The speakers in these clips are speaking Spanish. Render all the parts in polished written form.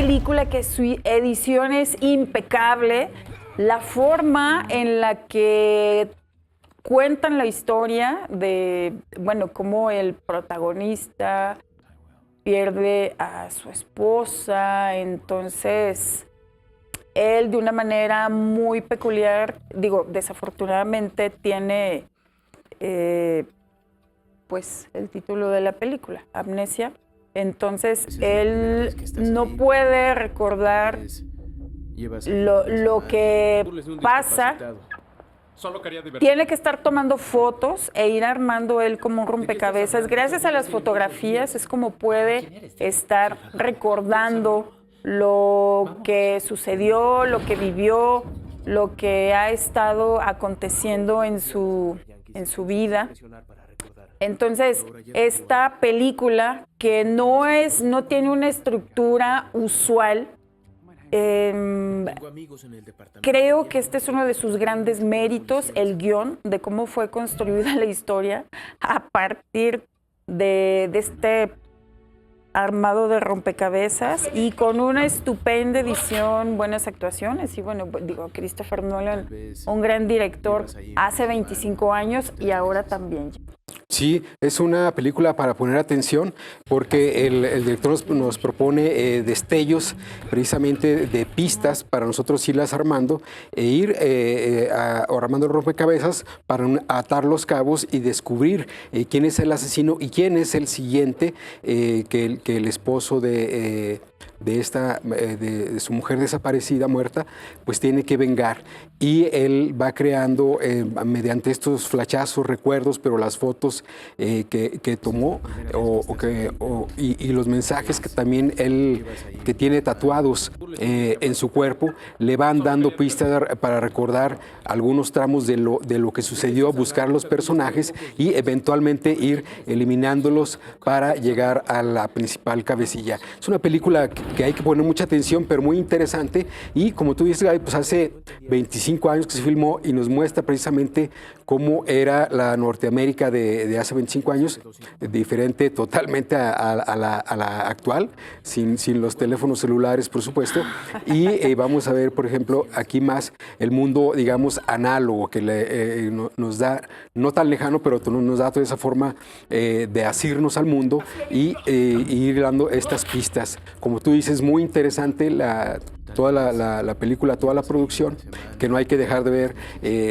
película que su edición es impecable, la forma en la que cuentan la historia de, bueno, cómo el protagonista pierde a su esposa, entonces él de una manera muy peculiar, digo, desafortunadamente tiene pues el título de la película, Amnesia. Entonces él no puede recordar lo que pasa. Tiene que estar tomando fotos e ir armando él como un rompecabezas. Gracias a las fotografías es como puede estar recordando lo que sucedió, lo que vivió, lo que ha estado aconteciendo en su vida. Entonces, esta película que no tiene una estructura usual, creo que este es uno de sus grandes méritos, el guión, de cómo fue construida la historia a partir de este armado de rompecabezas y con una estupenda edición, buenas actuaciones. Y bueno, digo, Christopher Nolan, un gran director hace 25 años y ahora también. Sí, es una película para poner atención porque el director nos propone destellos precisamente de pistas para nosotros irlas armando e ir armando el rompecabezas para atar los cabos y descubrir quién es el asesino y quién es el siguiente que el esposo de su mujer desaparecida, muerta, pues tiene que vengar. Y él va creando mediante estos flashazos, recuerdos, pero las fotos que tomó y los mensajes que también él que tiene tatuados en su cuerpo, le van dando pistas para recordar algunos tramos de lo que sucedió, buscar los personajes y eventualmente ir eliminándolos para llegar a la principal cabecilla. Es una película que hay que poner mucha atención, pero muy interesante, y como tú dices, Gaby, pues hace 25 años que se filmó y nos muestra precisamente cómo era la Norteamérica de hace 25 años, diferente totalmente a la actual, sin los teléfonos celulares, por supuesto, y vamos a ver, por ejemplo, aquí más el mundo, digamos, análogo, que nos da, no tan lejano, pero nos da toda esa forma de asirnos al mundo y ir dando estas pistas. Como tú dices, muy interesante toda la película, toda la producción, que no hay que dejar de ver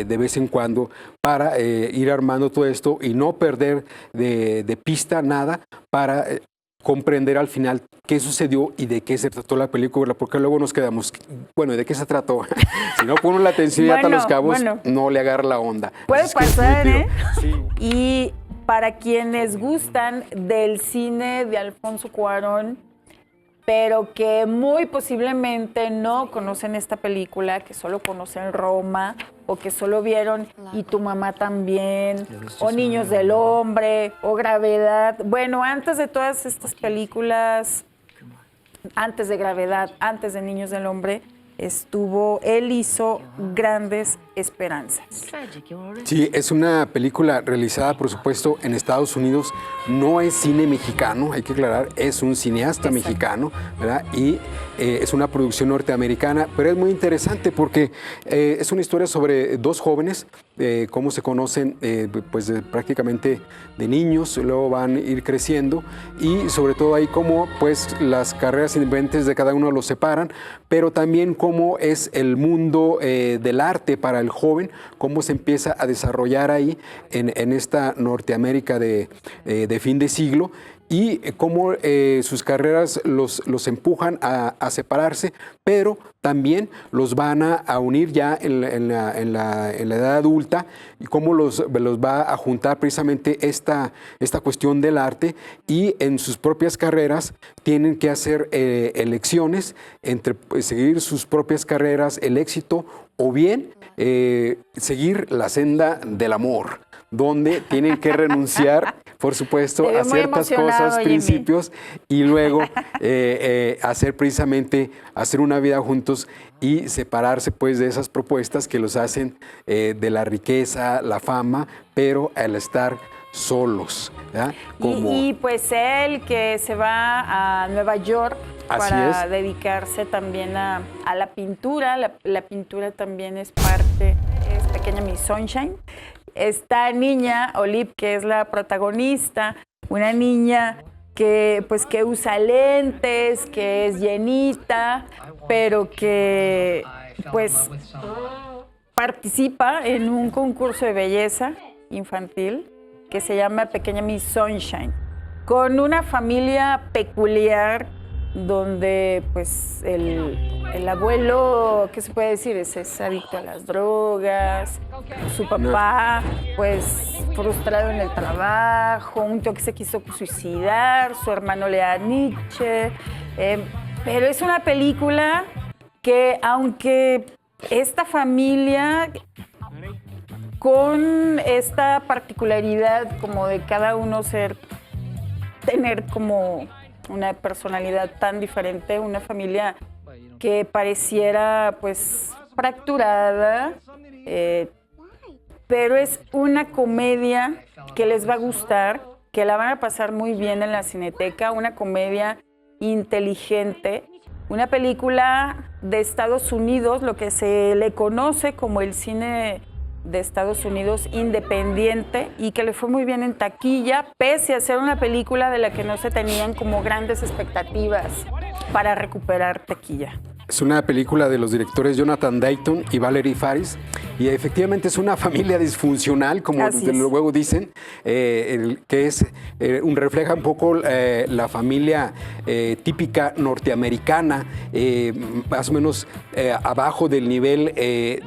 de vez en cuando para ir armando todo esto y no perder de pista nada para comprender al final qué sucedió y de qué se trató la película, porque luego nos quedamos, bueno, ¿de qué se trató? Si no pone la atención y ata los cabos, no le agarra la onda. Puede pasar, ¿eh? Sí. Y para quienes gustan del cine de Alfonso Cuarón, pero que muy posiblemente no conocen esta película, que solo conocen Roma, o que solo vieron Y tu mamá también, o Niños del Hombre, o Gravedad. Bueno, antes de todas estas películas, antes de Gravedad, antes de Niños del Hombre, él hizo Grandes Esperanzas. Sí, es una película realizada, por supuesto, en Estados Unidos. No es cine mexicano, hay que aclarar, es un cineasta mexicano, ¿verdad? Y es una producción norteamericana, pero es muy interesante porque es una historia sobre dos jóvenes, cómo se conocen pues prácticamente de niños, luego van a ir creciendo y sobre todo ahí cómo pues las carreras independientes de cada uno los separan, pero también cómo es el mundo del arte para el joven, cómo se empieza a desarrollar ahí en esta Norteamérica de fin de siglo y cómo sus carreras los empujan a separarse, pero también los van a unir ya en la edad adulta y cómo los va a juntar precisamente esta cuestión del arte y en sus propias carreras tienen que hacer elecciones entre seguir sus propias carreras, el éxito o bien seguir la senda del amor, donde tienen que renunciar, por supuesto, a ciertas cosas, principios, y luego hacer una vida juntos y separarse pues de esas propuestas que los hacen de la riqueza, la fama, pero al estar solos. Y pues él que se va a Nueva York para dedicarse también a la pintura. La pintura también es parte, es Pequeña Miss Sunshine. Esta niña, Olive, que es la protagonista, una niña que usa lentes, que es llenita, pero que pues participa en un concurso de belleza infantil que se llama Pequeña Miss Sunshine, con una familia peculiar donde pues el abuelo, ¿qué se puede decir? Es adicto a las drogas, su papá pues frustrado en el trabajo, un tío que se quiso suicidar, su hermano lea Nietzsche, pero es una película que aunque esta familia con esta particularidad como de cada uno tener como una personalidad tan diferente, una familia que pareciera pues fracturada, pero es una comedia que les va a gustar, que la van a pasar muy bien en la Cineteca, una comedia inteligente, una película de Estados Unidos, lo que se le conoce como el cine de Estados Unidos independiente, y que le fue muy bien en taquilla, pese a ser una película de la que no se tenían como grandes expectativas para recuperar taquilla. Es una película de los directores Jonathan Dayton y Valerie Faris, y efectivamente es una familia disfuncional, como luego dicen, que refleja un poco la familia típica norteamericana, más o menos abajo del nivel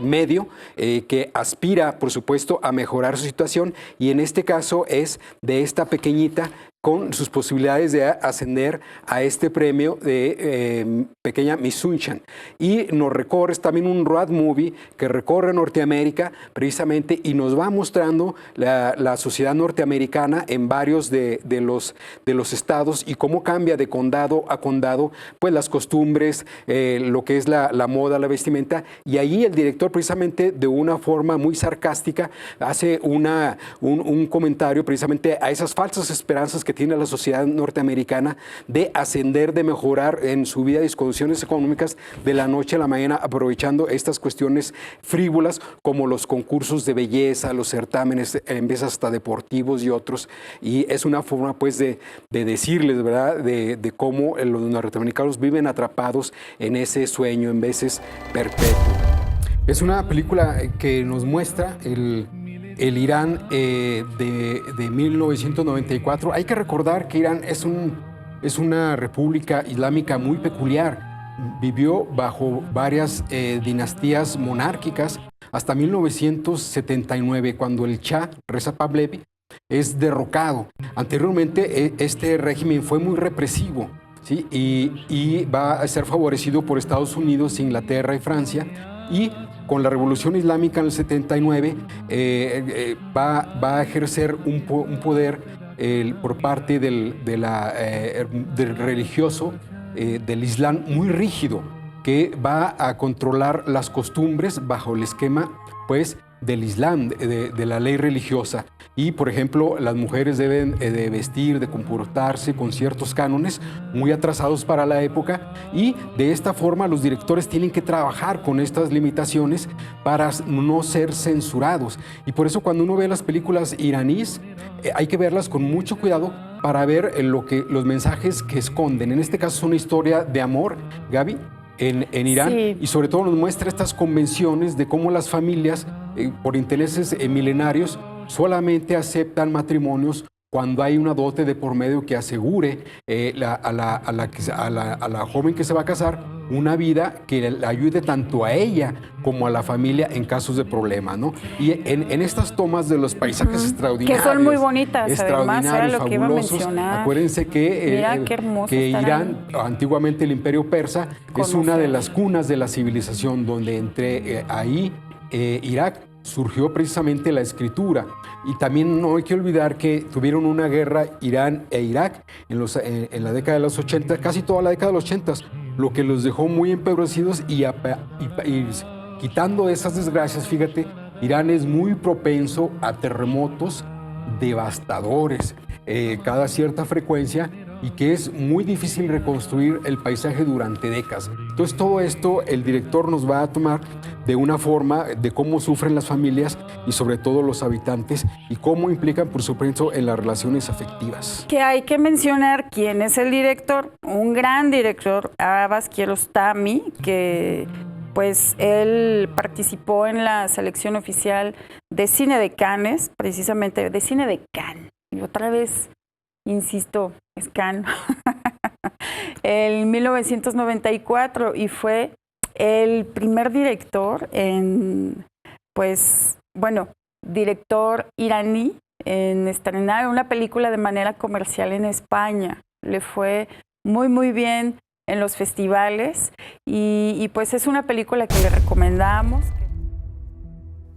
medio, que aspira, por supuesto, a mejorar su situación, y en este caso es de esta pequeñita con sus posibilidades de ascender a este premio de Pequeña Miss Sunshine. Y nos recorre también un road movie que recorre Norteamérica precisamente y nos va mostrando la sociedad norteamericana en varios de los estados y cómo cambia de condado a condado, pues las costumbres, lo que es la moda, la vestimenta. Y ahí el director precisamente de una forma muy sarcástica hace un comentario precisamente a esas falsas esperanzas que tiene la sociedad norteamericana de ascender, de mejorar en su vida y sus condiciones económicas de la noche a la mañana, aprovechando estas cuestiones frívolas como los concursos de belleza, los certámenes, en vez hasta deportivos y otros. Y es una forma pues de decirles, ¿verdad?, de cómo los norteamericanos viven atrapados en ese sueño, en veces perpetuo. Es una película que nos muestra el Irán de 1994. Hay que recordar que Irán es una república islámica muy peculiar. Vivió bajo varias dinastías monárquicas hasta 1979, cuando el Shah, Reza Pahlavi, es derrocado. Anteriormente, este régimen fue muy represivo, ¿sí? Y va a ser favorecido por Estados Unidos, Inglaterra y Francia. Y con la Revolución Islámica en el 79 va a ejercer un poder por parte del religioso del Islam muy rígido, que va a controlar las costumbres bajo el esquema pues del Islam, de la ley religiosa. Y, por ejemplo, las mujeres deben de vestir, de comportarse con ciertos cánones muy atrasados para la época, y de esta forma los directores tienen que trabajar con estas limitaciones para no ser censurados. Y por eso cuando uno ve las películas iraníes, hay que verlas con mucho cuidado para ver los mensajes que esconden. En este caso es una historia de amor, Gaby, en Irán, sí. Y sobre todo nos muestra estas convenciones de cómo las familias, por intereses milenarios, solamente aceptan matrimonios cuando hay una dote de por medio que asegure a la joven que se va a casar una vida que le ayude tanto a ella como a la familia en casos de problema, ¿no? Y en estas tomas de los paisajes extraordinarios, que son muy bonitas, además, era lo que iba a mencionar. Acuérdense que Irán, antiguamente el Imperio Persa, es una de las cunas de la civilización, donde entre Irak surgió precisamente la escritura. Y también no hay que olvidar que tuvieron una guerra Irán e Irak en la década de los 80, casi toda la década de los 80, lo que los dejó muy empobrecidos y quitando esas desgracias, fíjate, Irán es muy propenso a terremotos devastadores cada cierta frecuencia y que es muy difícil reconstruir el paisaje durante décadas. Entonces todo esto el director nos va a tomar de una forma de cómo sufren las familias y sobre todo los habitantes y cómo implican, por supuesto, en las relaciones afectivas. Que hay que mencionar quién es el director, un gran director, Abbas Kiarostami, que pues él participó en la selección oficial de cine de Cannes, precisamente de cine de Cannes. Y otra vez, insisto, es Cannes, en 1994 y fue el primer director director iraní en estrenar una película de manera comercial en España. Le fue muy, muy bien en los festivales y pues es una película que le recomendamos.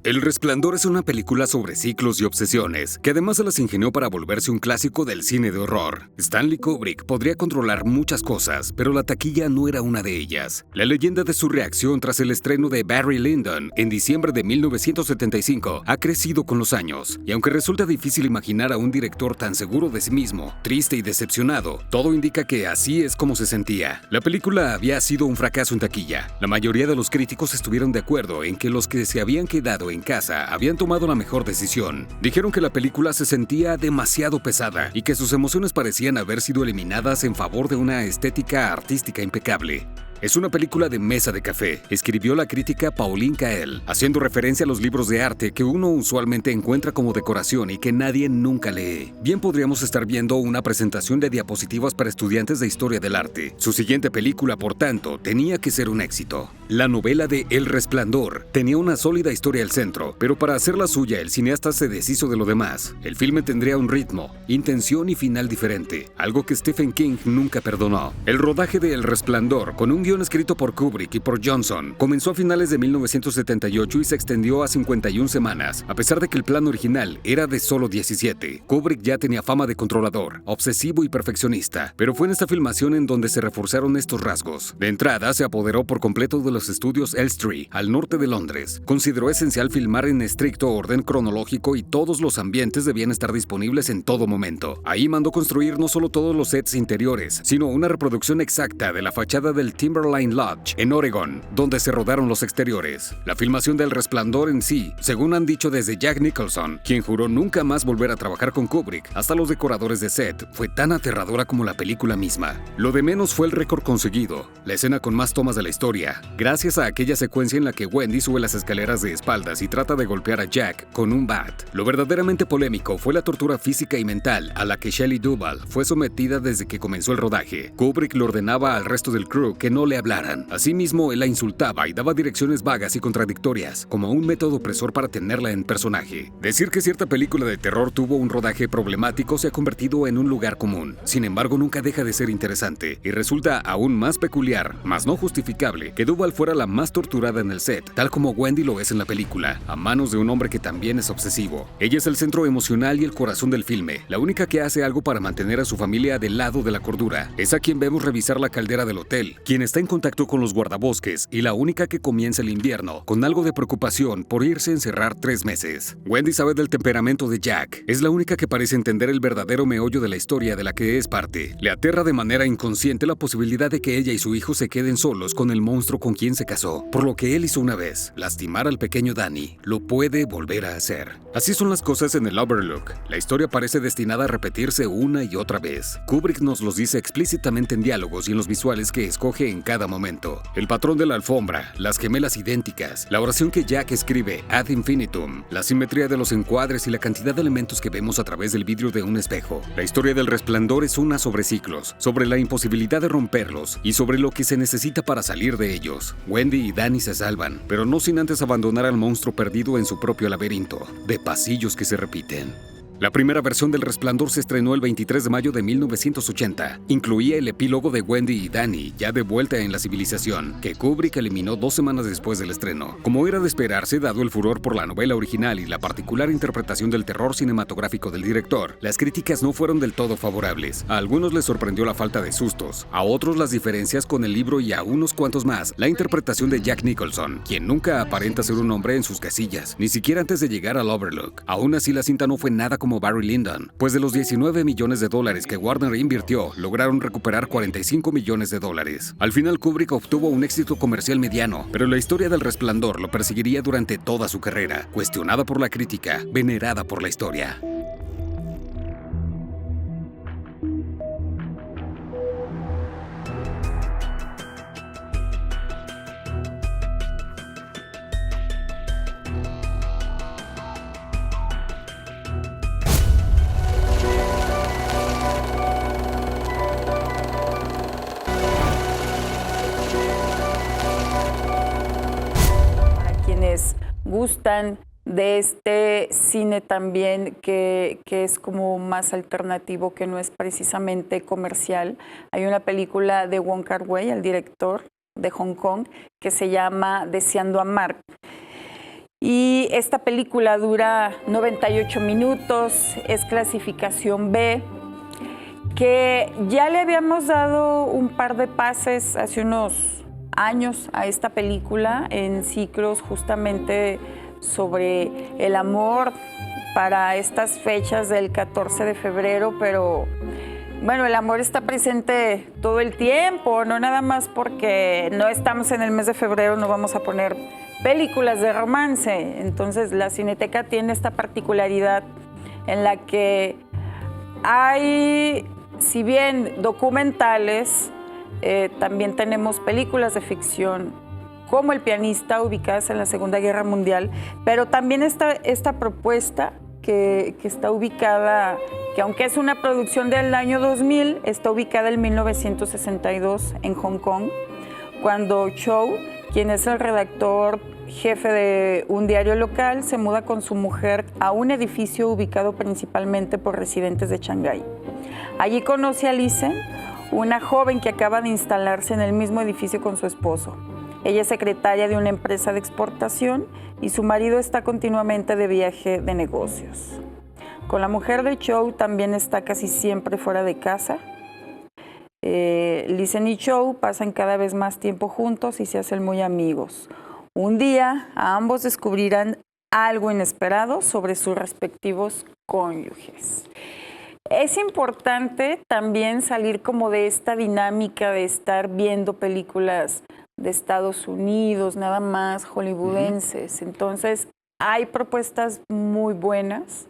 El Resplandor es una película sobre ciclos y obsesiones, que además se las ingenió para volverse un clásico del cine de horror. Stanley Kubrick podría controlar muchas cosas, pero la taquilla no era una de ellas. La leyenda de su reacción tras el estreno de Barry Lyndon en diciembre de 1975 ha crecido con los años, y aunque resulta difícil imaginar a un director tan seguro de sí mismo, triste y decepcionado, todo indica que así es como se sentía. La película había sido un fracaso en taquilla. La mayoría de los críticos estuvieron de acuerdo en que los que se habían quedado en casa habían tomado la mejor decisión. Dijeron que la película se sentía demasiado pesada y que sus emociones parecían haber sido eliminadas en favor de una estética artística impecable. Es una película de mesa de café, escribió la crítica Pauline Kael, haciendo referencia a los libros de arte que uno usualmente encuentra como decoración y que nadie nunca lee. Bien podríamos estar viendo una presentación de diapositivas para estudiantes de historia del arte. Su siguiente película, por tanto, tenía que ser un éxito. La novela de El Resplandor tenía una sólida historia al centro, pero para hacerla suya el cineasta se deshizo de lo demás. El filme tendría un ritmo, intención y final diferente, algo que Stephen King nunca perdonó. El rodaje de El Resplandor, con un guión escrito por Kubrick y por Johnson, comenzó a finales de 1978 y se extendió a 51 semanas, a pesar de que el plan original era de solo 17. Kubrick ya tenía fama de controlador, obsesivo y perfeccionista, pero fue en esta filmación en donde se reforzaron estos rasgos. De entrada, se apoderó por completo de los estudios Elstree, al norte de Londres. Consideró esencial filmar en estricto orden cronológico y todos los ambientes debían estar disponibles en todo momento. Ahí mandó construir no solo todos los sets interiores, sino una reproducción exacta de la fachada del Timberline Lodge, en Oregon, donde se rodaron los exteriores. La filmación del Resplandor en sí, según han dicho desde Jack Nicholson, quien juró nunca más volver a trabajar con Kubrick, hasta los decoradores de set, fue tan aterradora como la película misma. Lo de menos fue el récord conseguido, la escena con más tomas de la historia, gracias a aquella secuencia en la que Wendy sube las escaleras de espaldas y trata de golpear a Jack con un bat. Lo verdaderamente polémico fue la tortura física y mental a la que Shelley Duvall fue sometida desde que comenzó el rodaje. Kubrick le ordenaba al resto del crew que no le hablaran. Asimismo, él la insultaba y daba direcciones vagas y contradictorias, como un método opresor para tenerla en personaje. Decir que cierta película de terror tuvo un rodaje problemático se ha convertido en un lugar común. Sin embargo, nunca deja de ser interesante, y resulta aún más peculiar, mas no justificable, que Duvall fuera la más torturada en el set, tal como Wendy lo es en la película, a manos de un hombre que también es obsesivo. Ella es el centro emocional y el corazón del filme, la única que hace algo para mantener a su familia del lado de la cordura. Es a quien vemos revisar la caldera del hotel, quien está en contacto con los guardabosques y la única que comienza el invierno con algo de preocupación por irse a encerrar 3 meses. Wendy sabe del temperamento de Jack, es la única que parece entender el verdadero meollo de la historia de la que es parte. Le aterra de manera inconsciente la posibilidad de que ella y su hijo se queden solos con el monstruo con quien se casó. Por lo que él hizo una vez, lastimar al pequeño Danny, lo puede volver a hacer. Así son las cosas en el Overlook. La historia parece destinada a repetirse una y otra vez. Kubrick nos los dice explícitamente en diálogos y en los visuales que escoge en cada momento. El patrón de la alfombra, las gemelas idénticas, la oración que Jack escribe ad infinitum, la simetría de los encuadres y la cantidad de elementos que vemos a través del vidrio de un espejo. La historia del Resplandor es una sobre ciclos, sobre la imposibilidad de romperlos y sobre lo que se necesita para salir de ellos. Wendy y Danny se salvan, pero no sin antes abandonar al monstruo perdido en su propio laberinto, de pasillos que se repiten. La primera versión del Resplandor se estrenó el 23 de mayo de 1980. Incluía el epílogo de Wendy y Danny, ya de vuelta en la civilización, que Kubrick eliminó 2 semanas después del estreno. Como era de esperarse, dado el furor por la novela original y la particular interpretación del terror cinematográfico del director, las críticas no fueron del todo favorables. A algunos les sorprendió la falta de sustos, a otros las diferencias con el libro y a unos cuantos más la interpretación de Jack Nicholson, quien nunca aparenta ser un hombre en sus casillas, ni siquiera antes de llegar al Overlook. Aún así, la cinta no fue nada como Barry Lyndon, pues de los 19 millones de dólares que Warner invirtió, lograron recuperar 45 millones de dólares. Al final Kubrick obtuvo un éxito comercial mediano, pero la historia del Resplandor lo perseguiría durante toda su carrera, cuestionada por la crítica, venerada por la historia. Gustan de este cine también que es como más alternativo, que no es precisamente comercial. Hay una película de Wong Kar-wai, el director de Hong Kong, que se llama Deseando amar. Y esta película dura 98 minutos, es clasificación B, que ya le habíamos dado un par de pases hace unos años a esta película en ciclos justamente sobre el amor para estas fechas del 14 de febrero, pero bueno, el amor está presente todo el tiempo, no nada más porque no estamos en el mes de febrero, no vamos a poner películas de romance. Entonces la Cineteca tiene esta particularidad en la que hay, si bien documentales, también tenemos películas de ficción como El pianista, ubicadas en la Segunda Guerra Mundial, pero también esta propuesta que está ubicada, que aunque es una producción del año 2000, está ubicada en 1962 en Hong Kong, cuando Chow, quien es el redactor jefe de un diario local, se muda con su mujer a un edificio ubicado principalmente por residentes de Shanghái. Allí conoce a Lisen, una joven que acaba de instalarse en el mismo edificio con su esposo. Ella es secretaria de una empresa de exportación y su marido está continuamente de viaje de negocios. Con la mujer de Chow también está casi siempre fuera de casa. Lisen y Chow pasan cada vez más tiempo juntos y se hacen muy amigos. Un día, a ambos descubrirán algo inesperado sobre sus respectivos cónyuges. Es importante también salir como de esta dinámica de estar viendo películas de Estados Unidos, nada más hollywoodenses. Entonces, hay propuestas muy buenas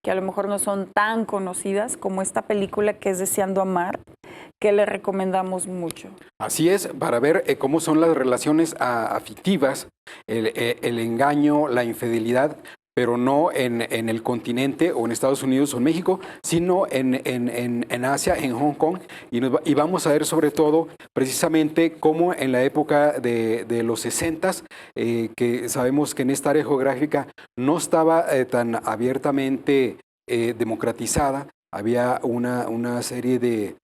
que a lo mejor no son tan conocidas como esta película que es Deseando amar, que le recomendamos mucho. Así es, para ver cómo son las relaciones afectivas, el engaño, la infidelidad, pero no en el continente o en Estados Unidos o en México, sino en Asia, en Hong Kong, y vamos a ver sobre todo precisamente cómo en la época de los 60s, que sabemos que en esta área geográfica no estaba tan abiertamente democratizada, había una serie de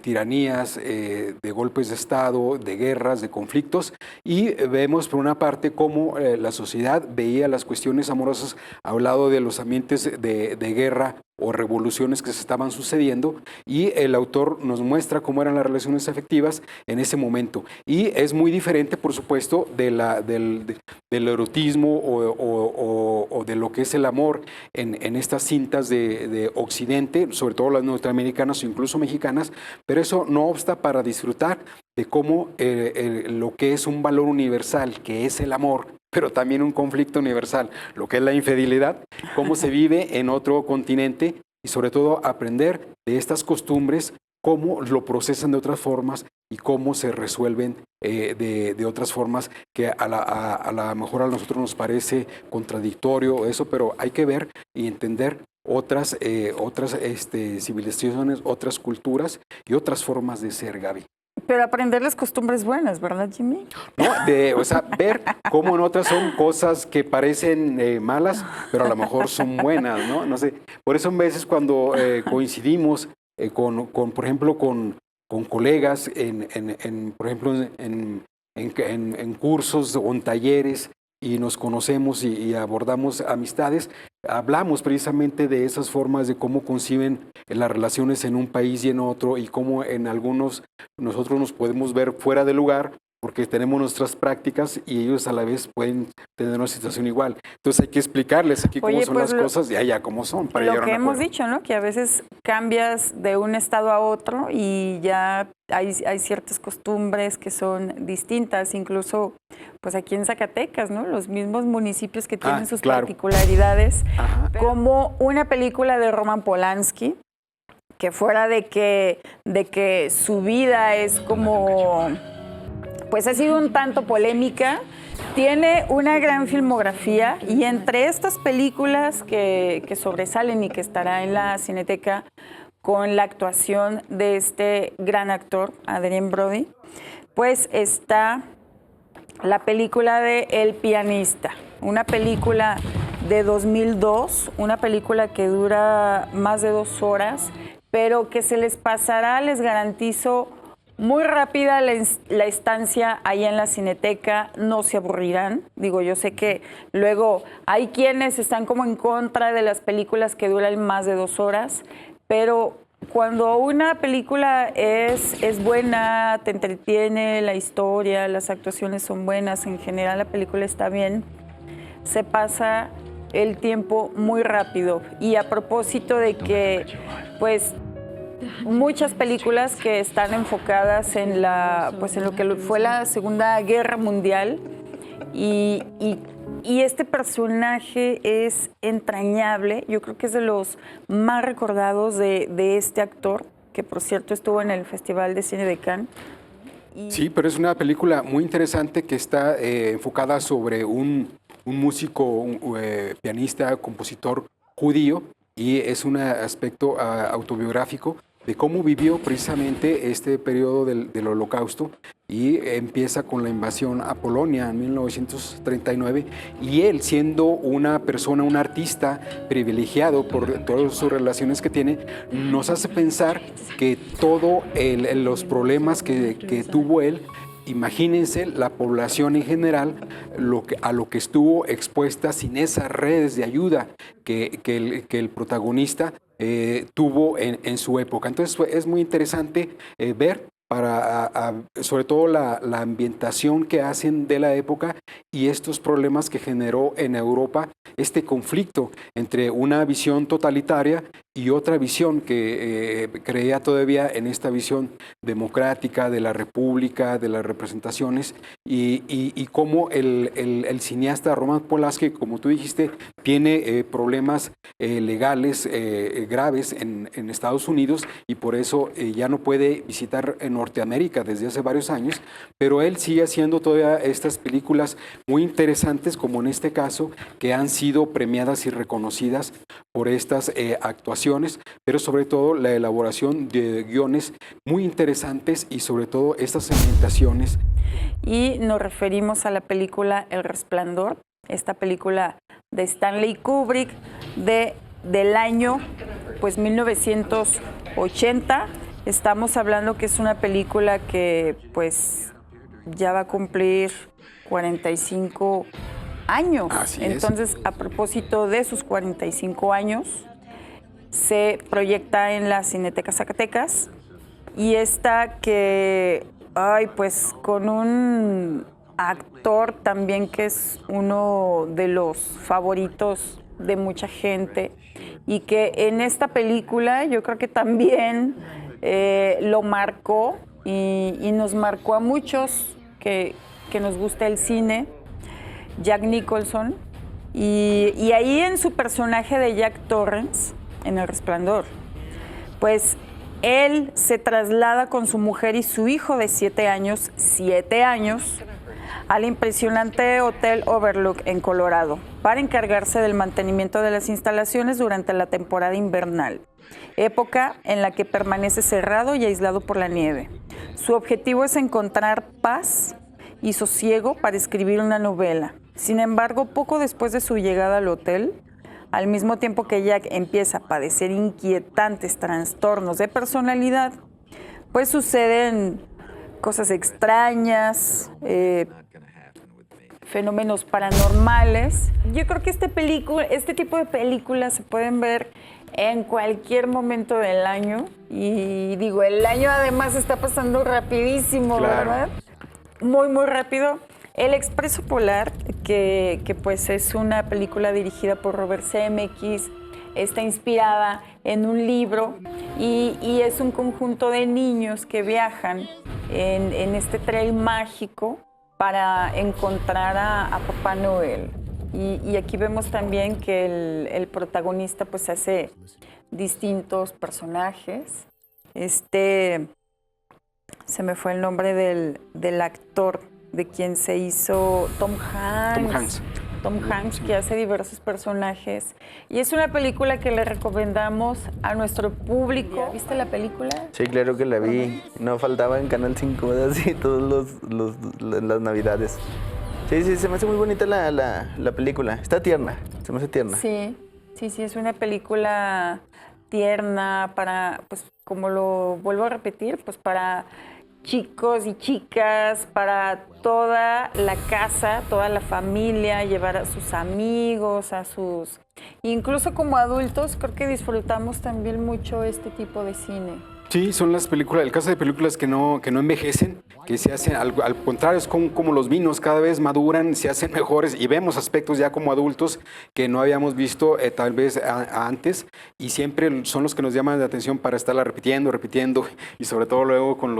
tiranías, de golpes de Estado, de guerras, de conflictos, y vemos por una parte cómo la sociedad veía las cuestiones amorosas al lado de los ambientes de guerra o revoluciones que se estaban sucediendo, y el autor nos muestra cómo eran las relaciones afectivas en ese momento. Y es muy diferente, por supuesto, del erotismo o de lo que es el amor en estas cintas de Occidente, sobre todo las norteamericanas o incluso mexicanas, pero eso no obsta para disfrutar de cómo lo que es un valor universal, que es el amor, pero también un conflicto universal, lo que es la infidelidad, cómo se vive en otro continente, y sobre todo aprender de estas costumbres, cómo lo procesan de otras formas y cómo se resuelven de otras formas que a la mejor a nosotros nos parece contradictorio eso, pero hay que ver y entender otras civilizaciones, otras culturas y otras formas de ser, Gaby. Pero aprender las costumbres buenas, ¿verdad, Jimmy? No, ver cómo en otras son cosas que parecen malas, pero a lo mejor son buenas, ¿no? No sé. Por eso a veces cuando coincidimos por ejemplo, con colegas por ejemplo, en cursos o en talleres, y nos conocemos y abordamos amistades, hablamos precisamente de esas formas de cómo conciben las relaciones en un país y en otro, y cómo en algunos nosotros nos podemos ver fuera de lugar porque tenemos nuestras prácticas y ellos a la vez pueden tener una situación igual. Entonces hay que explicarles aquí cómo son las cosas y allá cómo son. Para lo que hemos dicho, ¿no? Que a veces cambias de un estado a otro y ya hay ciertas costumbres que son distintas, incluso pues aquí en Zacatecas, ¿no? Los mismos municipios que tienen sus particularidades, como una película de Roman Polanski, que fuera de que su vida es como, pues ha sido un tanto polémica, tiene una gran filmografía y entre estas películas que sobresalen y que estará en la Cineteca con la actuación de este gran actor, Adrien Brody, pues está la película de El pianista, una película de 2002, una película que dura más de 2 horas, pero que se les pasará, les garantizo, muy rápida la estancia ahí en la Cineteca, no se aburrirán. Digo, yo sé que luego hay quienes están como en contra de las películas que duran más de 2 horas, pero cuando una película es buena, te entretiene, la historia, las actuaciones son buenas, en general la película está bien, se pasa el tiempo muy rápido. Y a propósito de que, pues, muchas películas que están enfocadas en lo que fue la Segunda Guerra Mundial y este personaje es entrañable. Yo creo que es de los más recordados de este actor, que por cierto estuvo en el Festival de Cine de Cannes. Sí, pero es una película muy interesante que está enfocada sobre un músico, pianista, compositor judío, y es un aspecto autobiográfico de cómo vivió precisamente este periodo del Holocausto, y empieza con la invasión a Polonia en 1939, y él, siendo una persona, un artista privilegiado por todas sus relaciones que tiene, nos hace pensar que todos los problemas que tuvo él, imagínense la población en general, a lo que estuvo expuesta sin esas redes de ayuda que el protagonista tuvo en su época. Entonces es muy interesante ver, sobre todo la ambientación que hacen de la época y estos problemas que generó en Europa este conflicto entre una visión totalitaria y otra visión que creía todavía en esta visión democrática de la república, de las representaciones, y cómo el cineasta Roman Polanski, como tú dijiste, tiene problemas legales graves en Estados Unidos, y por eso ya no puede visitar Norteamérica desde hace varios años, pero él sigue haciendo todavía estas películas muy interesantes, como en este caso, que han sido premiadas y reconocidas por estas actuaciones, pero sobre todo la elaboración de guiones muy interesantes y sobre todo estas ambientaciones. Y nos referimos a la película El Resplandor, esta película de Stanley Kubrick del año pues 1980. Estamos hablando que es una película que pues ya va a cumplir 45 años. Así es. Entonces, a propósito de sus 45 años, se proyecta en la Cineteca Zacatecas, y esta que, pues con un actor también que es uno de los favoritos de mucha gente, y que en esta película yo creo que también lo marcó y nos marcó a muchos que nos gusta el cine, Jack Nicholson, y ahí en su personaje de Jack Torrance, en El Resplandor, pues él se traslada con su mujer y su hijo de 7 años, al impresionante Hotel Overlook en Colorado para encargarse del mantenimiento de las instalaciones durante la temporada invernal, época en la que permanece cerrado y aislado por la nieve. Su objetivo es encontrar paz y sosiego para escribir una novela. Sin embargo, poco después de su llegada al hotel, al mismo tiempo que Jack empieza a padecer inquietantes trastornos de personalidad, pues suceden cosas extrañas, fenómenos paranormales. Yo creo que este tipo de películas se pueden ver en cualquier momento del año. Y digo, el año además está pasando rapidísimo, claro, ¿verdad? muy, muy rápido. El Expreso Polar, que pues es una película dirigida por Robert Zemeckis, está inspirada en un libro y es un conjunto de niños que viajan en este tren mágico para encontrar a Papá Noel. Y aquí vemos también que el protagonista pues hace distintos personajes. Se me fue el nombre del actor de quien se hizo Tom Hanks. Tom Hanks, que hace diversos personajes. Y es una película que le recomendamos a nuestro público. ¿Viste la película? Sí, claro que la vi. No faltaba en Canal 5 así todas las navidades. Sí, se me hace muy bonita la película. Está tierna, se me hace tierna. Sí, es una película tierna para, pues, como lo vuelvo a repetir, pues para chicos y chicas, para toda la casa, toda la familia, llevar a sus amigos, incluso como adultos, creo que disfrutamos también mucho este tipo de cine. Sí, son las películas, el caso de películas que no envejecen, que se hacen, al contrario, es como los vinos, cada vez maduran, se hacen mejores y vemos aspectos ya como adultos que no habíamos visto tal vez antes, y siempre son los que nos llaman la atención para estarla repitiendo y sobre todo luego con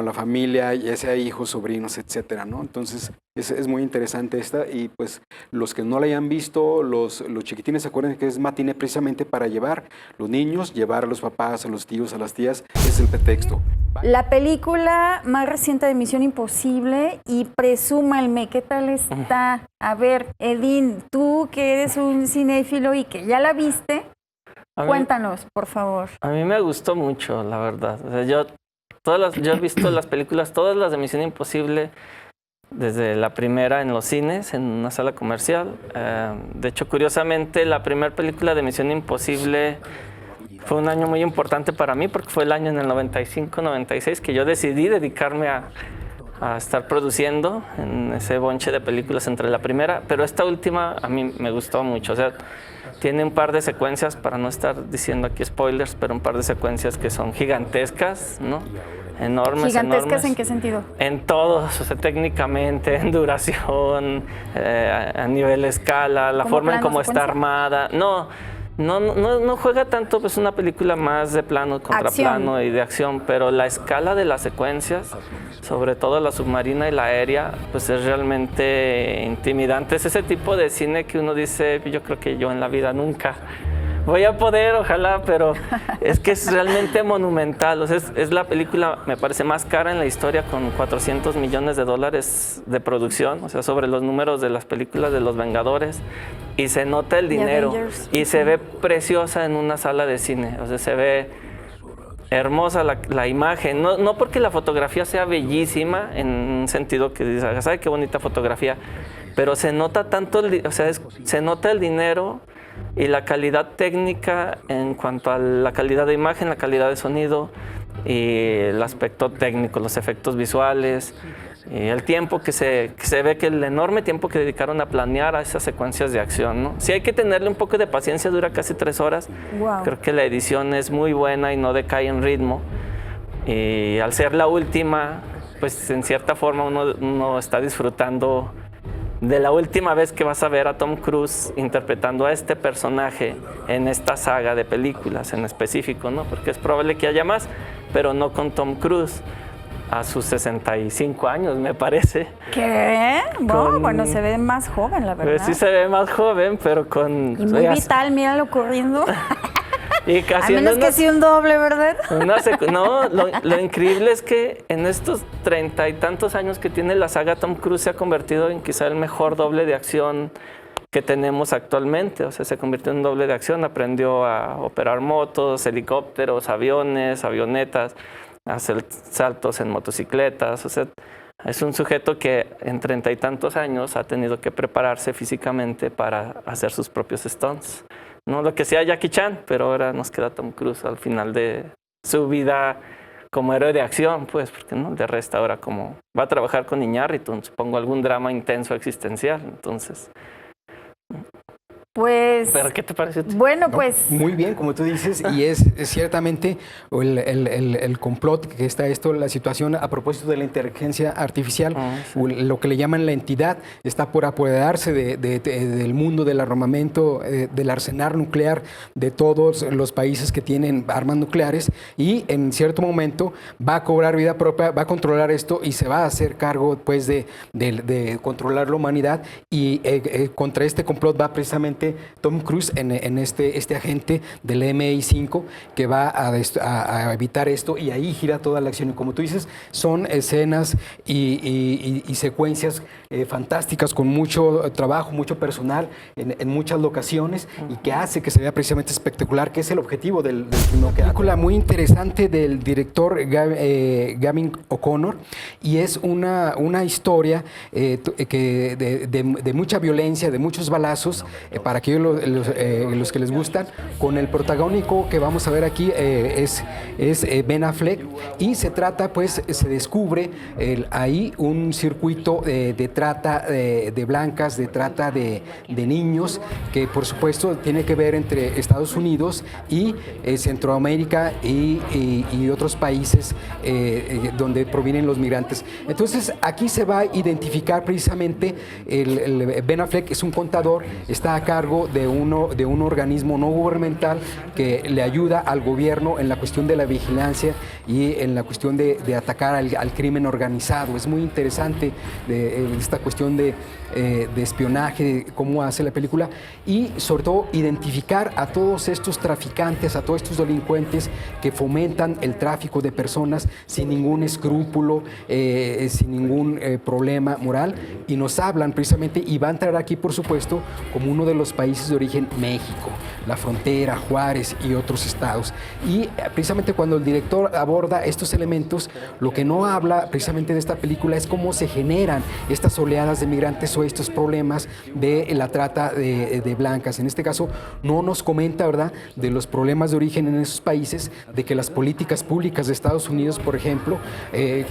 la familia, ya sea hijos, sobrinos, etcétera, ¿no? Entonces es muy interesante esta, y pues los que no la hayan visto, los chiquitines, acuérdense que es matiné precisamente para llevar los niños, llevar a los papás, a los tíos, a las tías, es el pretexto. La película más reciente de Misión Imposible, y presúmalme, ¿qué tal está? A ver, Edín, tú que eres un cinéfilo y que ya la viste, cuéntanos, por favor. A mí me gustó mucho, la verdad. O sea, yo he visto las películas, todas las de Misión Imposible, desde la primera en los cines, en una sala comercial. De hecho, curiosamente, la primera película de Misión Imposible fue un año muy importante para mí, porque fue el año en el 95-96 que yo decidí dedicarme a estar produciendo en ese bonche de películas entre la primera, pero esta última a mí me gustó mucho. O sea, tiene un par de secuencias, para no estar diciendo aquí spoilers, pero un par de secuencias que son gigantescas, ¿no? Enormes. ¿Gigantescas en qué sentido? En todos, o sea, técnicamente, en duración, a nivel escala, la forma en cómo está armada. No juega tanto, pues una película más de plano contra plano y de acción, pero la escala de las secuencias, sobre todo la submarina y la aérea, pues es realmente intimidante. Es ese tipo de cine que uno dice, yo creo que yo en la vida nunca voy a poder, ojalá, pero es que es realmente monumental. O sea, es la película, me parece, más cara en la historia, con $400 millones de producción, o sea, sobre los números de las películas de los Vengadores, y se nota el dinero y se ve preciosa en una sala de cine. O sea, se ve hermosa la imagen, no porque la fotografía sea bellísima, en un sentido que dices, ¿sabe qué bonita fotografía? Pero se nota tanto, se nota el dinero y la calidad técnica en cuanto a la calidad de imagen, la calidad de sonido y el aspecto técnico, los efectos visuales, y el tiempo que se ve, que el enorme tiempo que dedicaron a planear a esas secuencias de acción, ¿no? Sí hay que tenerle un poco de paciencia, dura casi 3 horas. Wow. Creo que la edición es muy buena y no decae en ritmo. Y al ser la última, pues en cierta forma uno está disfrutando de la última vez que vas a ver a Tom Cruise interpretando a este personaje en esta saga de películas en específico, ¿no? Porque es probable que haya más, pero no con Tom Cruise a sus 65 años, me parece. ¿Qué? Bueno, se ve más joven, la verdad. Pues sí se ve más joven, pero con... Y muy vital, míralo corriendo. Y casi a menos que sea un doble, ¿verdad? No, lo increíble es que en estos 30 y tantos años que tiene la saga, Tom Cruise se ha convertido en quizá el mejor doble de acción que tenemos actualmente. O sea, se convirtió en un doble de acción, aprendió a operar motos, helicópteros, aviones, avionetas, a hacer saltos en motocicletas. O sea, es un sujeto que en 30 y tantos años ha tenido que prepararse físicamente para hacer sus propios stunts. No lo que sea Jackie Chan, pero ahora nos queda Tom Cruise al final de su vida como héroe de acción, pues, porque no, de resto ahora como va a trabajar con Iñárritu, supongo algún drama intenso existencial, entonces. Pues, ¿Pero qué te parece? bueno, pues Muy bien, como tú dices, y es ciertamente el complot que está esto, la situación a propósito de la inteligencia artificial, lo que le llaman la entidad, está por apoderarse del mundo del armamento, del arsenal nuclear de todos los países que tienen armas nucleares, y en cierto momento va a cobrar vida propia, va a controlar esto y se va a hacer cargo pues de controlar la humanidad, y contra este complot va precisamente Tom Cruise en este agente del MI5 que va a evitar esto, y ahí gira toda la acción. Y como tú dices, son escenas y secuencias fantásticas con mucho trabajo, mucho personal en muchas locaciones, y que hace que se vea precisamente espectacular, que es el objetivo del film. Una película muy interesante del director Gavin O'Connor, y es una historia de mucha violencia, de muchos balazos, para aquellos los que les gustan, con el protagónico que vamos a ver aquí es Ben Affleck, y se trata, pues, se descubre ahí un circuito de trata de blancas, de trata de niños, que por supuesto tiene que ver entre Estados Unidos y Centroamérica y otros países donde provienen los migrantes. Entonces aquí se va a identificar precisamente Ben Affleck es un contador, está a cargo de un organismo no gubernamental que le ayuda al gobierno en la cuestión de la vigilancia y en la cuestión de atacar al crimen organizado. Es muy interesante esta cuestión de espionaje, de cómo hace la película, y sobre todo identificar a todos estos traficantes, a todos estos delincuentes que fomentan el tráfico de personas sin ningún escrúpulo, sin ningún problema moral, y nos hablan precisamente, y va a entrar aquí por supuesto como uno de los países de origen México, la frontera, Juárez y otros estados. Y precisamente cuando el director aborda estos elementos, lo que no habla precisamente de esta película es cómo se generan estas oleadas de migrantes o estos problemas de la trata de blancas. En este caso no nos comenta, ¿verdad?, de los problemas de origen en esos países, de que las políticas públicas de Estados Unidos, por ejemplo,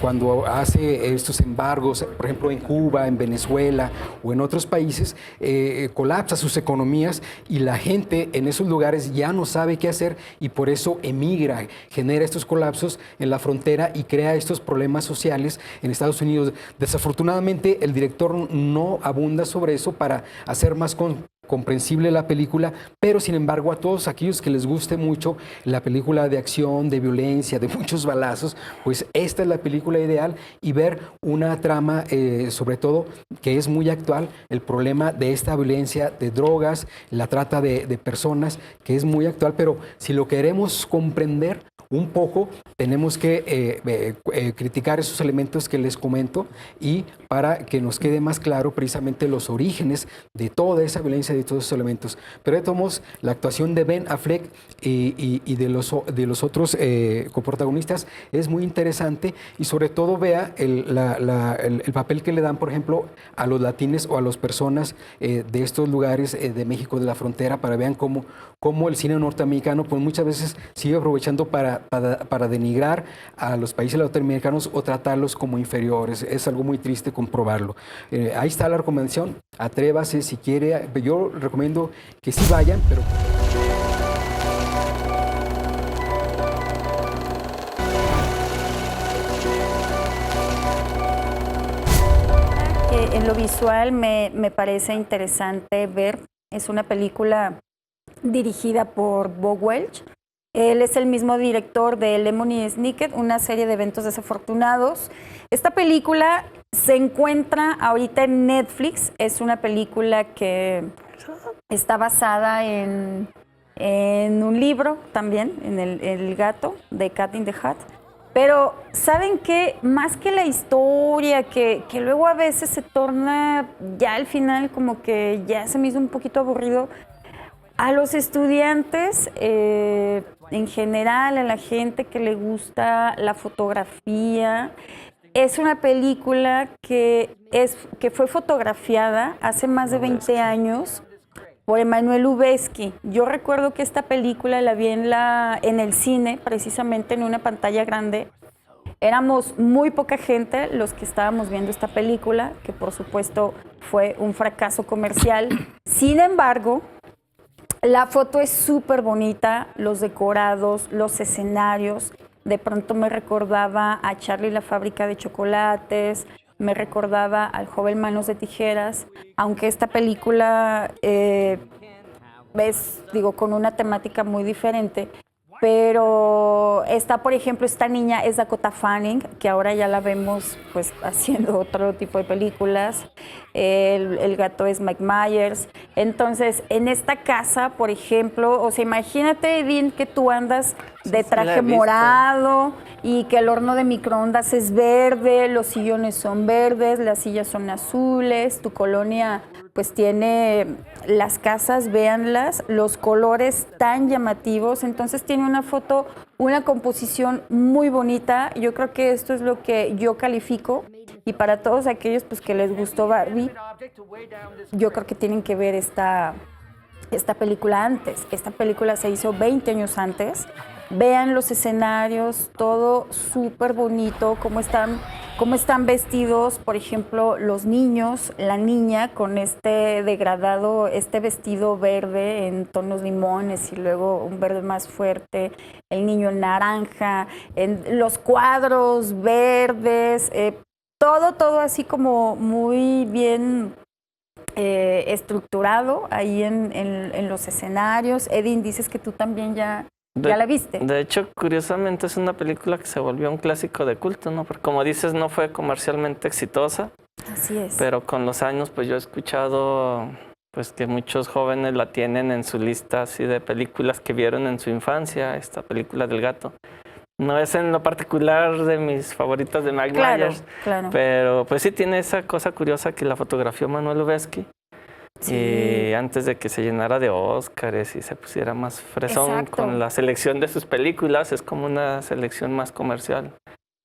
cuando hace estos embargos, por ejemplo en Cuba, en Venezuela o en otros países, colapsa sus economías, y la gente en esos lugares ya no sabe qué hacer, y por eso emigra, genera estos colapsos en la frontera y crea estos problemas sociales en Estados Unidos. Desafortunadamente el director no abunda sobre eso para hacer más comprensible la película, pero sin embargo a todos aquellos que les guste mucho la película de acción, de violencia, de muchos balazos, pues esta es la película ideal, y ver una trama sobre todo que es muy actual, el problema de esta violencia de drogas, la trata de personas, que es muy actual, pero si lo queremos comprender un poco, tenemos que criticar esos elementos que les comento, y para que nos quede más claro precisamente los orígenes de toda esa violencia, de todos esos elementos. Pero de todos modos, la actuación de Ben Affleck y de los otros coprotagonistas es muy interesante, y sobre todo vea el papel que le dan, por ejemplo, a los latines o a las personas de estos lugares de México, de la frontera, para vean cómo el cine norteamericano pues muchas veces sigue aprovechando para denigrar a los países latinoamericanos o tratarlos como inferiores. Es algo muy triste comprobarlo. Ahí está la recomendación, atrévase si quiere. Yo recomiendo que sí vayan, pero... En lo visual me parece interesante ver, es una película dirigida por Bo Welch. Él es el mismo director de Lemony Snicket, una serie de eventos desafortunados. Esta película se encuentra ahorita en Netflix. Es una película que está basada en un libro también, en el gato, de Cat in the Hat. Pero, ¿saben qué? Más que la historia, que luego a veces se torna ya al final como que ya se me hizo un poquito aburrido, a los estudiantes, en general, a la gente que le gusta la fotografía, es una película que fue fotografiada hace más de 20 años por Emmanuel Lubezki. Yo recuerdo que esta película la vi en el cine, precisamente en una pantalla grande. Éramos muy poca gente los que estábamos viendo esta película, que por supuesto fue un fracaso comercial. Sin embargo, La foto es súper bonita, los decorados, los escenarios. De pronto me recordaba a Charlie y la fábrica de chocolates, me recordaba al joven Manos de Tijeras, aunque esta película es, digo, con una temática muy diferente. Pero está, por ejemplo, esta niña es Dakota Fanning, que ahora ya la vemos pues haciendo otro tipo de películas. El gato es Mike Myers. Entonces, en esta casa, por ejemplo, o sea, imagínate, Edín, que tú andas de traje morado y que el horno de microondas es verde, los sillones son verdes, las sillas son azules, tu colonia pues tiene las casas, véanlas, los colores tan llamativos, entonces tiene una foto, una composición muy bonita. Yo creo que esto es lo que yo califico, y para todos aquellos pues que les gustó Barbie, yo creo que tienen que ver esta película antes. Esta película se hizo 20 años antes. Vean los escenarios, todo súper bonito, cómo están vestidos, por ejemplo, los niños, la niña con este degradado, este vestido verde en tonos limones y luego un verde más fuerte, el niño en naranja, en los cuadros verdes, todo así como muy bien estructurado ahí en los escenarios. Edín, dices que tú también ya la viste. De hecho, curiosamente es una película que se volvió un clásico de culto, ¿no? Porque como dices, no fue comercialmente exitosa. Así es. Pero con los años, pues yo he escuchado pues que muchos jóvenes la tienen en su lista así de películas que vieron en su infancia, esta película del gato. No es en lo particular de mis favoritas de Mike Myers, claro. Pero pues sí tiene esa cosa curiosa que la fotografió Manuel Lubezki. Sí. Y antes de que se llenara de Óscares y se pusiera más fresón. Exacto. Con la selección de sus películas, es como una selección más comercial,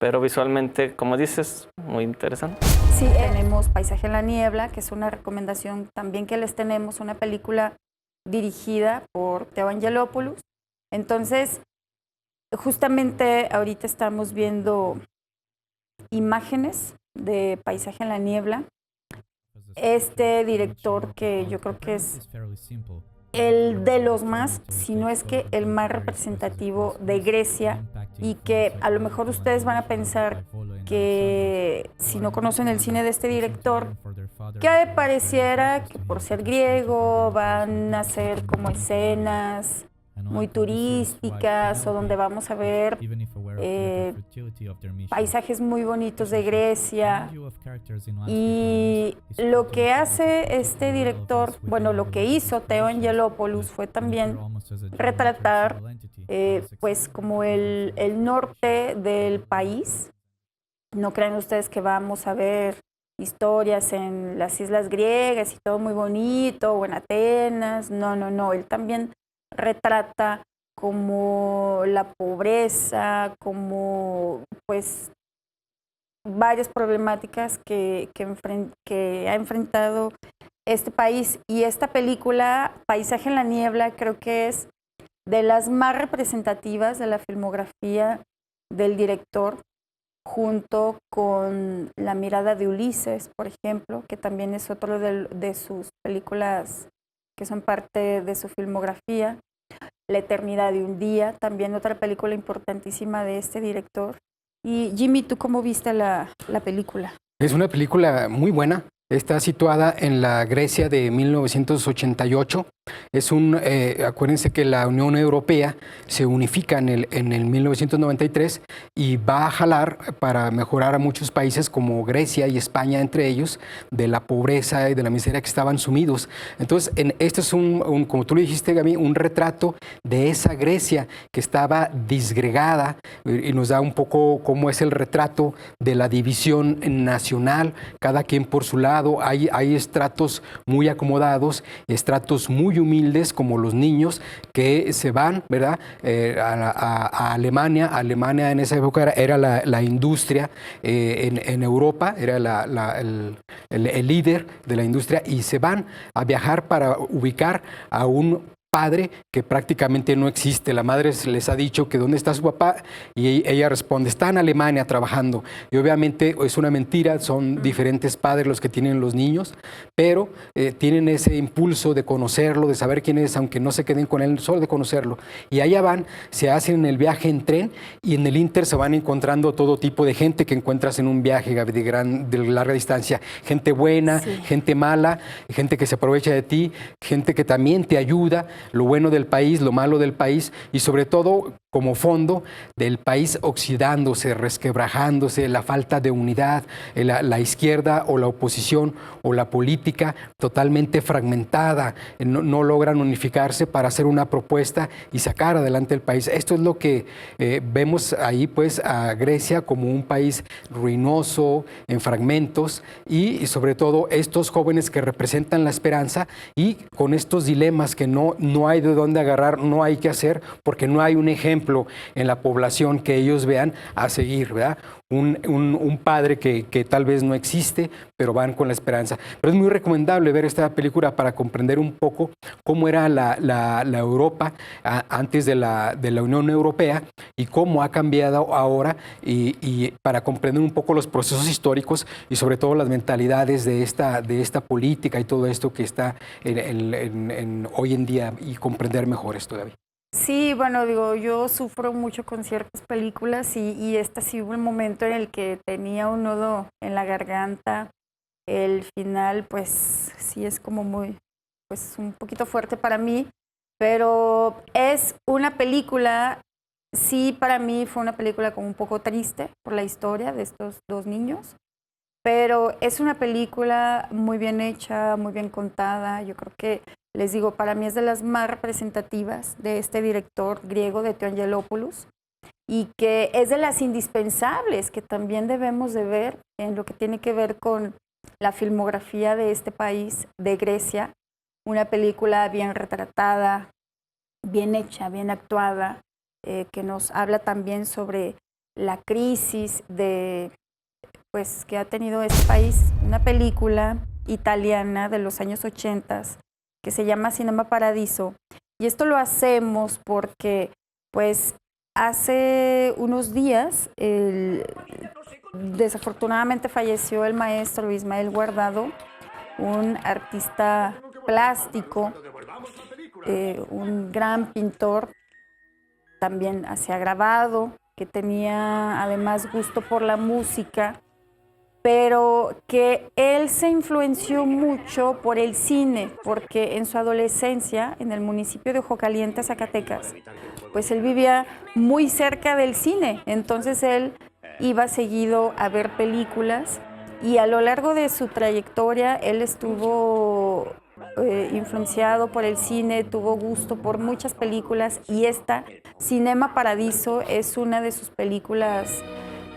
pero visualmente, como dices, muy interesante. Sí, tenemos Paisaje en la Niebla, que es una recomendación también que les tenemos, una película dirigida por Teo Angelopoulos. Entonces, justamente ahorita estamos viendo imágenes de Paisaje en la Niebla. Este director, que yo creo que es el de los más, si no es que el más representativo de Grecia, y que a lo mejor ustedes van a pensar que si no conocen el cine de este director, que pareciera que por ser griego van a ser como escenas muy turísticas o donde vamos a ver paisajes muy bonitos de Grecia. Y lo que hace este director, bueno, lo que hizo Teo Angelopoulos fue también retratar pues como el norte del país. No crean ustedes que vamos a ver historias en las islas griegas y todo muy bonito, o en Atenas. No, él también retrata como la pobreza, como pues varias problemáticas que ha enfrentado este país. Y esta película, Paisaje en la Niebla, creo que es de las más representativas de la filmografía del director, junto con La mirada de Ulises, por ejemplo, que también es otro de sus películas que son parte de su filmografía. La eternidad de un día, también otra película importantísima de este director. Y Jimmy, ¿tú cómo viste la película? Es una película muy buena. Está situada en la Grecia de 1988. Acuérdense que la Unión Europea se unifica en el 1993 y va a jalar para mejorar a muchos países como Grecia y España, entre ellos, de la pobreza y de la miseria que estaban sumidos. Entonces, este es como tú lo dijiste, Gaby, un retrato de esa Grecia que estaba disgregada, y nos da un poco cómo es el retrato de la división nacional, cada quien por su lado. Hay estratos muy acomodados, estratos muy humildes, como los niños que se van, ¿verdad?, a Alemania. Alemania en esa época era la industria en Europa, era el líder de la industria, y se van a viajar para ubicar a un padre que prácticamente no existe. La madre les ha dicho que dónde está su papá y ella responde, está en Alemania trabajando. Y obviamente es una mentira, son diferentes padres los que tienen los niños, pero tienen ese impulso de conocerlo, de saber quién es, aunque no se queden con él, solo de conocerlo. Y allá van, se hacen el viaje en tren y en el Inter se van encontrando todo tipo de gente que encuentras en un viaje de larga distancia. Gente buena, sí, gente mala, gente que se aprovecha de ti, gente que también te ayuda, lo bueno del país, lo malo del país y sobre todo como fondo del país oxidándose, resquebrajándose, la falta de unidad, la izquierda o la oposición o la política totalmente fragmentada, no logran unificarse para hacer una propuesta y sacar adelante el país. Esto es lo que vemos ahí pues a Grecia como un país ruinoso, en fragmentos y sobre todo estos jóvenes que representan la esperanza y con estos dilemas que no hay de dónde agarrar, no hay que hacer porque no hay un ejemplo en la población que ellos vean a seguir, ¿verdad? Un padre que tal vez no existe, pero van con la esperanza. Pero es muy recomendable ver esta película para comprender un poco cómo era la Europa antes de la Unión Europea y cómo ha cambiado ahora y para comprender un poco los procesos históricos y sobre todo las mentalidades de esta política y todo esto que está hoy en día y comprender mejor esto, Gaby. Sí, bueno, digo, yo sufro mucho con ciertas películas y esta sí hubo un momento en el que tenía un nudo en la garganta. El final, pues, sí es como muy, pues, un poquito fuerte para mí, pero es una película, sí, para mí fue una película como un poco triste por la historia de estos dos niños, pero es una película muy bien hecha, muy bien contada. Yo creo que les digo, para mí es de las más representativas de este director griego, de Theo Angelopoulos, y que es de las indispensables que también debemos de ver en lo que tiene que ver con la filmografía de este país, de Grecia. Una película bien retratada, bien hecha, bien actuada, que nos habla también sobre la crisis pues, que ha tenido este país. Una película italiana de los años 80 que se llama Cinema Paradiso. Y esto lo hacemos porque, pues, hace unos días, desafortunadamente falleció el maestro Ismael Guardado, un artista plástico, un gran pintor, también hacía grabado, que tenía además gusto por la música, pero que él se influenció mucho por el cine, porque en su adolescencia, en el municipio de Ojo Caliente, Zacatecas, pues él vivía muy cerca del cine, entonces él iba seguido a ver películas y a lo largo de su trayectoria él estuvo influenciado por el cine, tuvo gusto por muchas películas y esta, Cinema Paradiso, es una de sus películas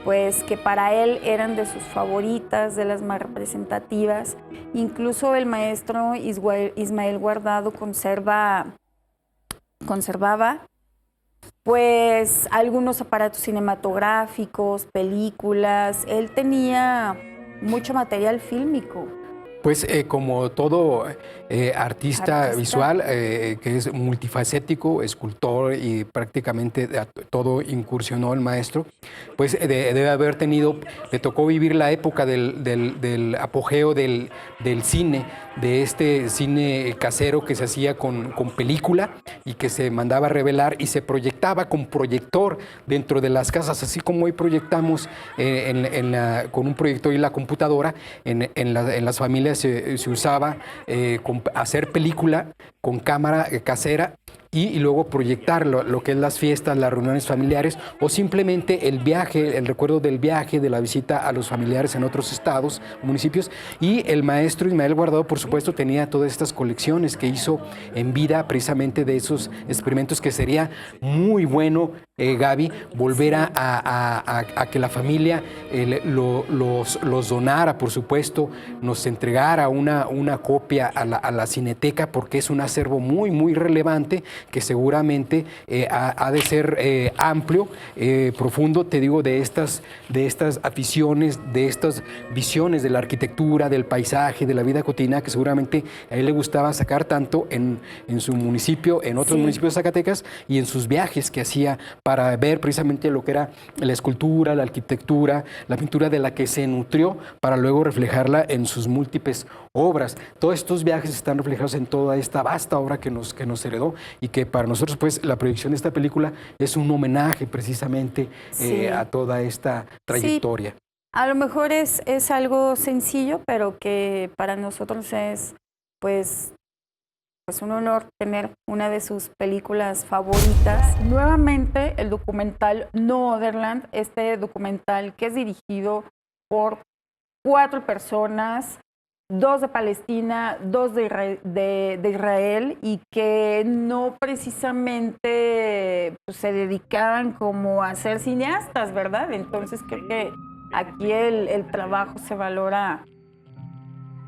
pues que para él eran de sus favoritas, de las más representativas. Incluso el maestro Ismael Guardado conservaba pues algunos aparatos cinematográficos, películas. Él tenía mucho material fílmico. Pues como todo artista visual, que es multifacético, escultor y prácticamente todo incursionó el maestro, pues debe haber tenido, le tocó vivir la época del apogeo del cine, de este cine casero que se hacía con película y que se mandaba a revelar y se proyectaba con proyector dentro de las casas, así como hoy proyectamos con un proyector y la computadora, en las familias se usaba hacer película con cámara casera y luego proyectar lo que es las fiestas, las reuniones familiares o simplemente el viaje, el recuerdo del viaje, de la visita a los familiares en otros estados, municipios. Y el maestro Ismael Guardado, por supuesto, tenía todas estas colecciones que hizo en vida precisamente de esos experimentos que sería muy bueno, Gaby, volver a que la familia los donara, por supuesto, nos entregara una copia a la Cineteca porque es un acervo muy, muy relevante que seguramente ha de ser amplio, profundo, te digo, de estas aficiones, de estas visiones de la arquitectura, del paisaje, de la vida cotidiana, que seguramente a él le gustaba sacar tanto en su municipio, en otros municipios de Zacatecas, y en sus viajes que hacía para ver precisamente lo que era la escultura, la arquitectura, la pintura de la que se nutrió para luego reflejarla en sus múltiples obras. Todos estos viajes están reflejados en toda esta vasta obra que nos heredó, y que para nosotros, pues, la proyección de esta película es un homenaje precisamente a toda esta trayectoria. Sí. A lo mejor es algo sencillo, pero que para nosotros es pues un honor tener una de sus películas favoritas. Nuevamente el documental Noorderland, este documental que es dirigido por 4 personas, 2 de Palestina, 2 de Israel, y que no precisamente pues, se dedicaban como a ser cineastas, ¿verdad? Entonces creo que aquí el trabajo se valora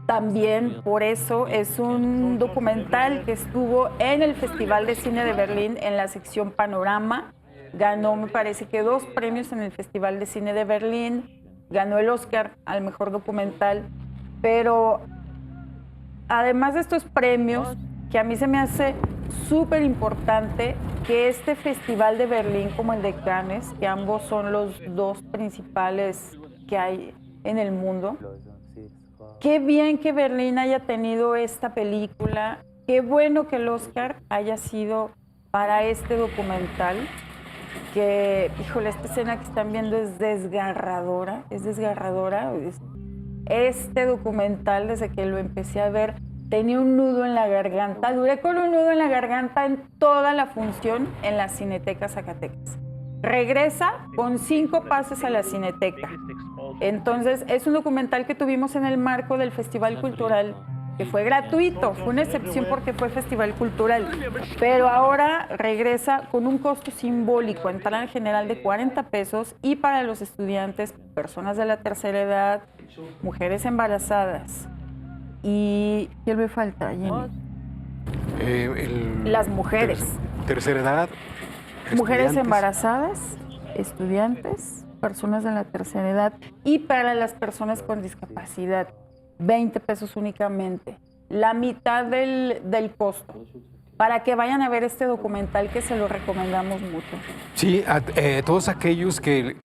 también. Por eso es un documental que estuvo en el Festival de Cine de Berlín en la sección Panorama. Ganó, me parece que 2 premios en el Festival de Cine de Berlín. Ganó el Oscar al mejor documental. Pero además de estos premios, que a mí se me hace súper importante que este Festival de Berlín como el de Cannes, que ambos son los 2 principales que hay en el mundo, qué bien que Berlín haya tenido esta película, qué bueno que el Oscar haya sido para este documental, que, híjole, esta escena que están viendo es desgarradora, Este documental, desde que lo empecé a ver, tenía un nudo en la garganta. Duré con un nudo en la garganta en toda la función en la Cineteca Zacatecas. Regresa con 5 pases a la Cineteca. Entonces, es un documental que tuvimos en el marco del Festival Cultural, que fue gratuito, fue una excepción porque fue Festival Cultural, pero ahora regresa con un costo simbólico, entrada general de 40 pesos, y para los estudiantes, personas de la tercera edad, mujeres embarazadas. ¿Y qué me falta, Jenny? Las mujeres. Tercera edad. Mujeres embarazadas, estudiantes, personas de la tercera edad, y para las personas con discapacidad, 20 pesos únicamente, la mitad del costo, para que vayan a ver este documental, que se lo recomendamos mucho. Sí, a todos aquellos que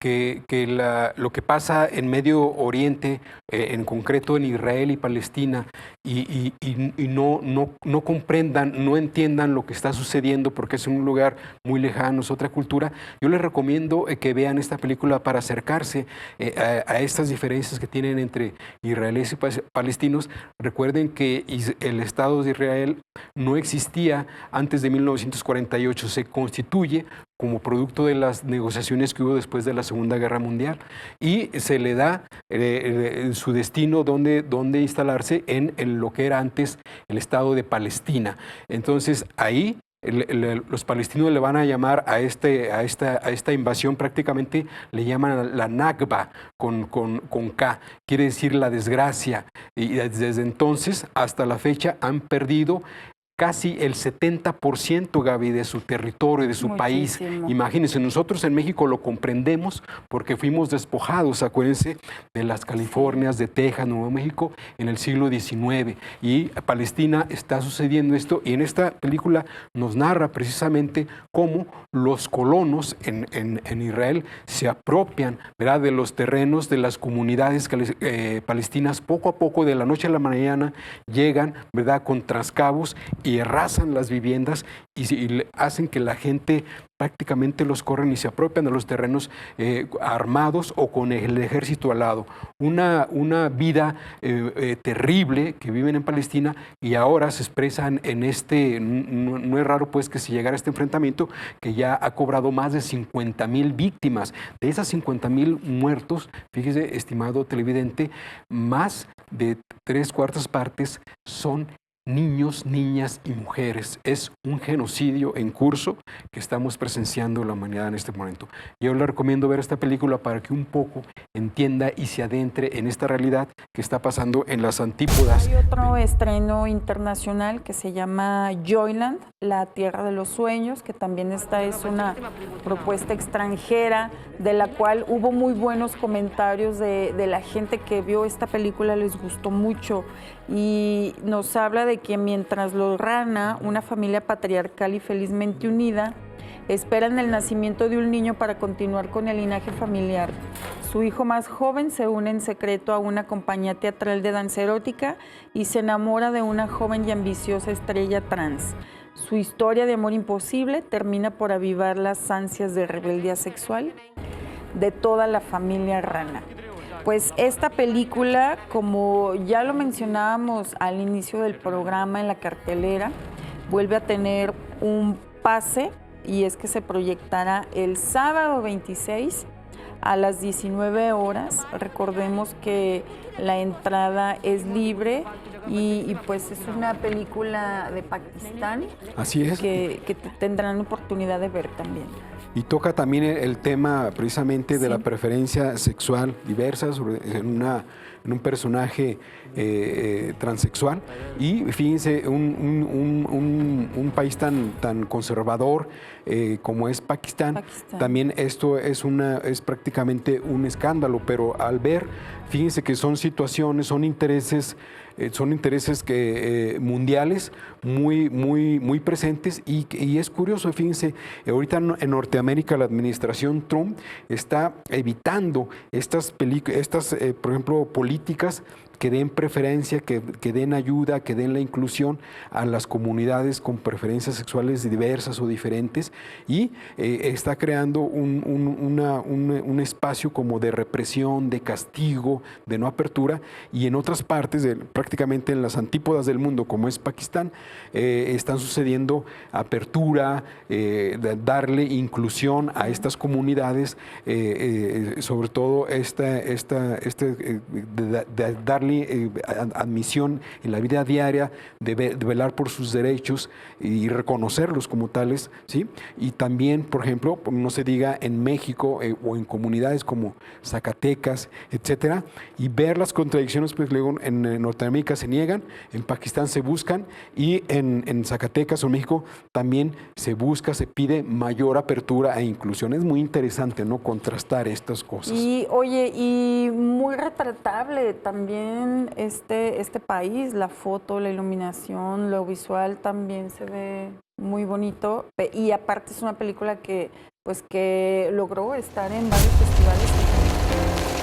lo que pasa en Medio Oriente, en concreto en Israel y Palestina, y no comprendan, no entiendan lo que está sucediendo, porque es un lugar muy lejano, es otra cultura, yo les recomiendo que vean esta película para acercarse a estas diferencias que tienen entre israelíes y palestinos. Recuerden que el Estado de Israel no existía antes de 1948, se constituye como producto de las negociaciones que hubo después de la Segunda Guerra Mundial, y se le da su destino donde instalarse en lo que era antes el Estado de Palestina. Entonces ahí los palestinos le van a llamar a esta invasión, prácticamente le llaman la Nakba con K, quiere decir la desgracia, y desde entonces hasta la fecha han perdido casi el 70%, Gaby, de su territorio, de su país. Imagínense, nosotros en México lo comprendemos porque fuimos despojados, acuérdense, de las Californias, de Texas, Nuevo México, en el siglo XIX. Y Palestina está sucediendo esto, y en esta película nos narra precisamente cómo los colonos en Israel se apropian, ¿verdad?, de los terrenos de las comunidades palestinas. Poco a poco, de la noche a la mañana, llegan, ¿verdad?, con trascabos, y arrasan las viviendas y hacen que la gente prácticamente los corren y se apropian de los terrenos armados o con el ejército al lado. Una vida terrible que viven en Palestina, y ahora se expresan en no es raro pues que se llegara a este enfrentamiento que ya ha cobrado más de 50,000 víctimas. De esas 50,000 muertos, fíjese, estimado televidente, más de 3/4 partes son niños, niñas y mujeres. Es un genocidio en curso que estamos presenciando la humanidad en este momento. Yo le recomiendo ver esta película para que un poco entienda y se adentre en esta realidad que está pasando en las antípodas. Hay otro estreno internacional que se llama Joyland, La Tierra de los Sueños, que también esta es una propuesta extranjera de la cual hubo muy buenos comentarios de la gente que vio esta película, les gustó mucho y nos habla de que mientras los Rana, una familia patriarcal y felizmente unida, esperan el nacimiento de un niño para continuar con el linaje familiar. Su hijo más joven se une en secreto a una compañía teatral de danza erótica y se enamora de una joven y ambiciosa estrella trans. Su historia de amor imposible termina por avivar las ansias de rebeldía sexual de toda la familia Rana. Pues esta película, como ya lo mencionábamos al inicio del programa en la cartelera, vuelve a tener un pase y es que se proyectará el sábado 26 a las 19 horas. Recordemos que la entrada es libre y pues es una película de Pakistán. Así es. Que tendrán oportunidad de ver también. Y toca también el tema precisamente de la preferencia sexual diversa en un personaje transexual. Y fíjense, un país tan conservador como es Pakistán, también esto es prácticamente un escándalo, pero al ver, fíjense que son situaciones, son intereses mundiales muy presentes y es curioso, fíjense, ahorita en Norteamérica la administración Trump está evitando estas por ejemplo, políticas que den preferencia, que den ayuda, que den la inclusión a las comunidades con preferencias sexuales diversas o diferentes y está creando un espacio como de represión, de castigo, de no apertura y en otras partes, prácticamente en las antípodas del mundo como es Pakistán, están sucediendo apertura, darle inclusión a estas comunidades, sobre todo darle admisión en la vida diaria, de velar por sus derechos y reconocerlos como tales, ¿sí? Y también, por ejemplo, no se diga en México o en comunidades como Zacatecas, etcétera, y ver las contradicciones, pues luego en Norteamérica se niegan, en Pakistán se buscan y en Zacatecas o México también se pide mayor apertura e inclusión. Es muy interesante, ¿no?, contrastar estas cosas. Y oye, y muy retratable también este país, la foto, la iluminación, lo visual también se ve muy bonito y aparte es una película que logró estar en varios festivales.